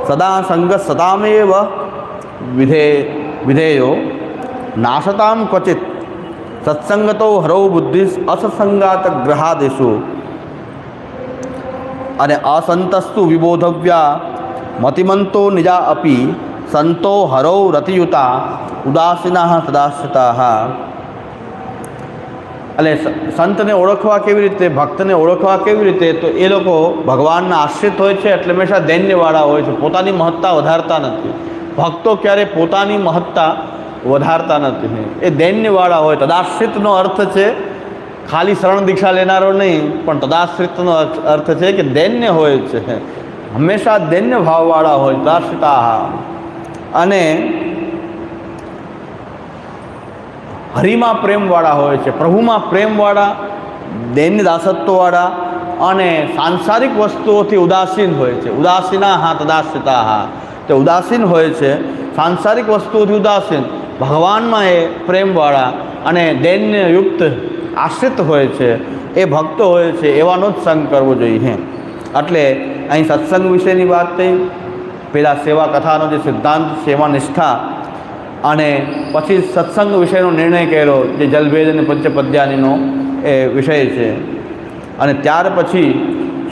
સદા સંગ સતામેવ વિધેયો નાશતામ ક્વચિત સત્સંગતો હરો બુદ્ધિ અસત્સંગાત ગ્રહાદેશુ. અને અસંતસ્તુ વિબોધવ્યા મતિમંતો નિજા અપી સંતો હરો રતિયુતા ઉદાસીના સદાશ્રિતા. એટલે સંતને ઓળખવા કેવી રીતે, ભક્તને ઓળખવા કેવી રીતે? તો એ લોકો ભગવાનના આશ્રિત હોય છે એટલે હંમેશા દૈન્યવાળા હોય છે, પોતાની મહત્તા વધારતા નથી. ભક્તો ક્યારે પોતાની મહત્તા વધારતા નથી, એ દૈન્યવાળા હોય. તદાશ્રિતનો અર્થ છે ખાલી શરણ દીક્ષા લેનારો નહીં, પણ તદાશ્રિતનો અર્થ છે કે દૈન્ય હોય છે, હંમેશા દૈન્ય ભાવવાળા હોય. તદાશ્રિતા. અને હરિમાં પ્રેમવાળા હોય છે, પ્રભુમાં પ્રેમવાળા, દૈન્ય દાસત્વવાળા, અને સાંસારિક વસ્તુઓથી ઉદાસીન હોય છે. ઉદાસીના તદાશ્રિતા. તે ઉદાસીન હોય છે, સાંસારિક વસ્તુઓથી ઉદાસીન, ભગવાનમાં એ પ્રેમવાળા અને દૈન્યયુક્ત આશ્રિત હોય છે, એ ભક્તો હોય છે. એવાનો જ સંગ કરવો જોઈએ. એટલે અહીં સત્સંગ વિશેની વાત થઈ, પહેલાં સેવા કથાનો જે સિદ્ધાંત, સેવા નિષ્ઠા, અને પછી સત્સંગ વિષયનો નિર્ણય કર્યો જે જલભેદ અને પંચપદ્યાનીનો એ વિષય છે. અને ત્યાર પછી